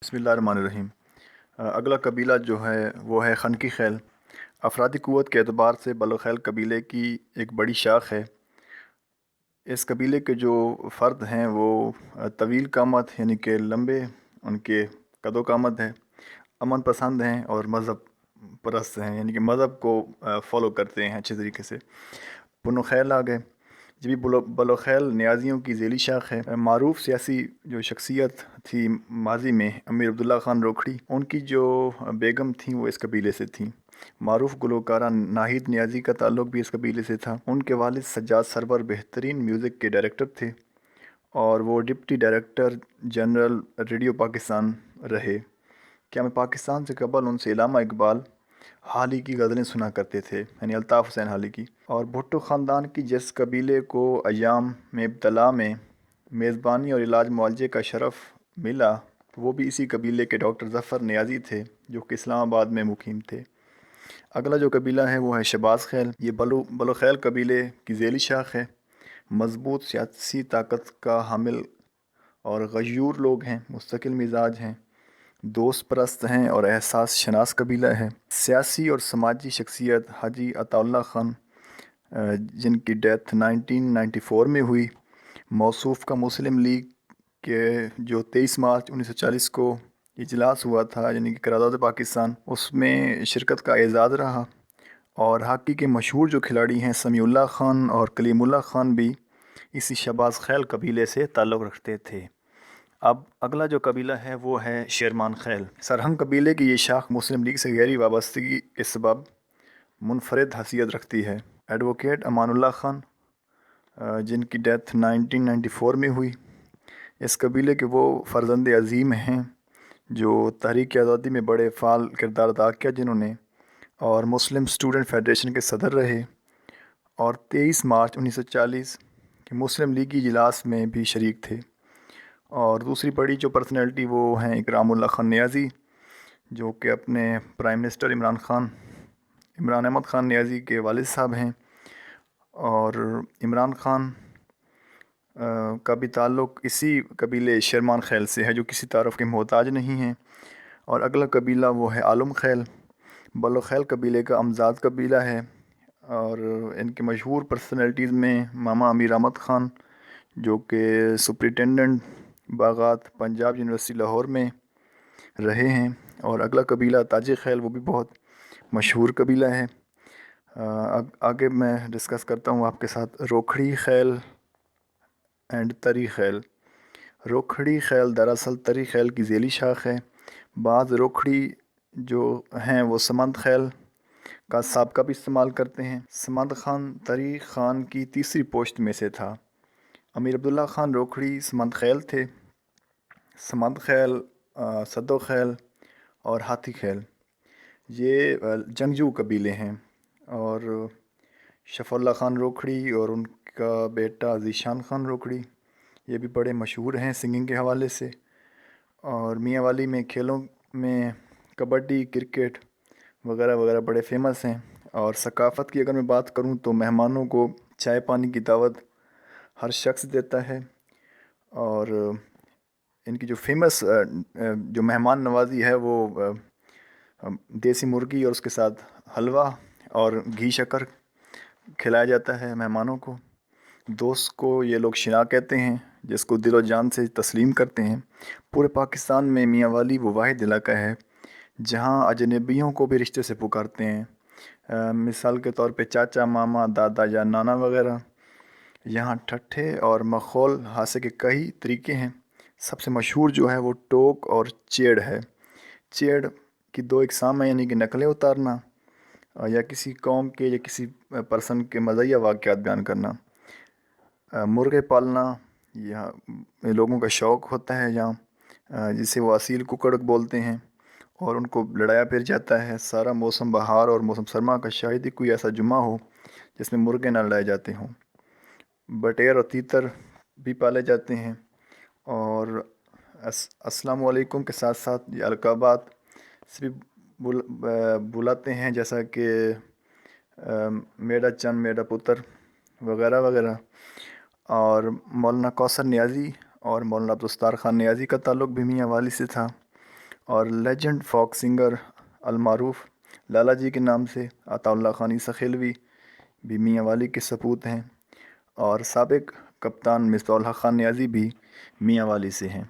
बिस्मिल्लाहिर्रहमानिर्रहीम। अगला कबीला जो है वो है खनकी खैल। अफरादी क़ुव्वत के एतबार से बलोखैल कबीले की एक बड़ी शाख है। इस कबीले के जो फ़र्द हैं वो तवील कामत यानी कि लंबे उनके कदो कामत है, अमन पसंद हैं और मज़हब परस्त हैं, यानी कि मज़हब को फ़ॉलो करते हैं अच्छे तरीके से। बनो खैल आ गए। जब बलो खैल नियाज़ियों की ज़ेली शाख है। मारूफ़ सियासी जो शख्सियत थी माजी में अमीर अब्दुल्ला ख़ान रोखड़ी, उनकी जो बेगम थी वो इस कबीले से थी। मारूफ़ गुलकारा नाहिद नियाज़ी का ताल्लुक़ भी इस कबीले से था। उनके वालिद सज्जाद सरवर बेहतरीन म्यूज़िक के डायरेक्टर थे और वो deputy director general radio Pakistan रहे। क्या मैं पाकिस्तान से कबल उनसे इलामा इकबाल हाली की गज़लें सुना करते थे, यानी अल्ताफ़ हुसैन हाली की। और भुट्टो ख़ानदान की जिस कबीले को अय्याम में इब्तला में मेज़बानी और इलाज मुआलजे का शरफ़ मिला, वो भी इसी कबीले के डॉक्टर ज़फ़र नियाज़ी थे जो कि इस्लामाबाद में मुकीम थे। अगला जो कबीला है वो है शहबाज़ खैल। ये बलो खैल कबीले की ज़ेली शाख है। मज़बूत सियासी ताकत का हामिल और गयूर लोग हैं, मुस्तकिल मिजाज हैं, दोस्त परस्त हैं और एहसास शनास कबीला है। सियासी और समाजी शख्सियत हाजी अताउल्ला ख़ान, जिनकी डेथ 1994 में हुई। मौसूफ़ का मुस्लिम लीग के जो 23 मार्च 1940 को इजलास हुआ था, यानी कि करारदाद पाकिस्तान, उसमें शिरकत का एजाज़ रहा। और हॉकी के मशहूर जो खिलाड़ी हैं समीउल्लाह ख़ान और कलीमुल्लाह ख़ान भी इसी शहबाज़ खैल कबीले से ताल्लुक़ रखते थे। अब अगला जो कबीला है वो है शेरमान खैल। सरहंग कबीले की ये शाख मुस्लिम लीग से गहरी वाबस्तगी के सबब मुनफरद हैसियत रखती है। एडवोकेट अमानुल्लाह ख़ान, जिनकी डेथ 1994 में हुई, इस कबीले के वो फ़र्जंद अज़ीम हैं जो तहरीक आज़ादी में बड़े फ़ाल किरदार अदा किया जिन्होंने, और मुस्लिम स्टूडेंट फेडरेशन के सदर रहे और 23 मार्च 1940 के मुस्लिम लीग की इजलास में भी शरीक थे। और दूसरी बड़ी जो पर्सनैलिटी वो हैं इकरामुल्लाह ख़ान नियाज़ी, जो कि अपने प्राइम मिनिस्टर इमरान अहमद ख़ान नियाज़ी के वालिद साहब हैं। और इमरान ख़ान का भी ताल्लुक़ इसी कबीले शेरमान खैल से है जो किसी तारुफ़ के मोहताज नहीं हैं। और अगला कबीला वो है आलम खैल। बलो खैल कबीले का अमजाद कबीला है और इनके मशहूर पर्सनैलिटीज़ में मामा अमीर अहमद ख़ान, जो कि सुपरिटेंडेंट बागात पंजाब यूनिवर्सिटी लाहौर में रहे हैं। और अगला कबीला ताजी खैल, वो भी बहुत मशहूर कबीला है। आगे मैं डिस्कस करता हूँ आपके साथ रोखड़ी खैल एंड तरी खैल। रोखड़ी खैल दरअसल तरी खैल की ज़ेली शाख है। बाज़ रोखड़ी जो हैं वो समंद खैल का साबका भी इस्तेमाल करते हैं। समंद ख़ान तरी ख़ान की तीसरी पोस्ट में से था। अमीर अब्दुल्ला ख़ान रोखड़ी समंद खैल थे। समंद खैल, सद्दो खैल और हाथी खैल ये जंगजू कबीले हैं। और शफ़ुल्ला ख़ान रोखड़ी और उनका बेटा ज़ीशान ख़ान रोखड़ी ये भी बड़े मशहूर हैं सिंगिंग के हवाले से। और मियाँ वाली में खेलों में कबड्डी, क्रिकेट वगैरह वगैरह बड़े फ़ेमस हैं। और सकाफ़त की अगर मैं बात करूँ तो मेहमानों को चाय पानी की दावत हर शख्स देता है। और इनकी जो फेमस जो मेहमान नवाज़ी है वो देसी मुर्गी और उसके साथ हलवा और घी शक्कर खिलाया जाता है मेहमानों को। दोस्त को ये लोग शिना कहते हैं, जिसको दिलो जान से तस्लीम करते हैं। पूरे पाकिस्तान में मियाँ वाली वो वाहिद इलाका है जहाँ अजनबियों को भी रिश्ते से पुकारते हैं। मिसाल के तौर पे चाचा, मामा, दादा या नाना वगैरह। यहाँ ठट्ठे और मखौल हासे के कई तरीके हैं। सबसे मशहूर जो है वो टोक और चेड़ है। चेड़ की दो इकसाम है, यानी कि नकलें उतारना या किसी कौम के या किसी पर्सन के मज़ाहिया वाक़यात बयान करना। मुर्गे पालना यहाँ लोगों का शौक़ होता है यहाँ, जिसे वो असील कुकड़ बोलते हैं और उनको लड़ाया फिर जाता है। सारा मौसम बहार और मौसम सरमा का शायद ही कोई ऐसा जुमा हो जिसमें मुर्गे ना लड़ाए जाते हों। बटेर और तीतर भी पाले जाते हैं। और अस्सलाम वालेकुम के साथ साथ ये अलकाबात से भी बुलाते हैं, जैसा कि मेरा चंद, मेरा पुत्र वगैरह वगैरह। और मौलाना कौसर नियाज़ी और मौलाना अब्दुल सत्तार ख़ान नियाज़ी का ताल्लुक़ भी मियाँ वाली से था। اور لیجنڈ فوک سنگر المعروف لالا جی کے نام سے عطا اللہ خان عیسی خیلوی بھی میاں والی کے سپوت ہیں، اور سابق کپتان مصباح الحق خان نیازی بھی میاں والی سے ہیں۔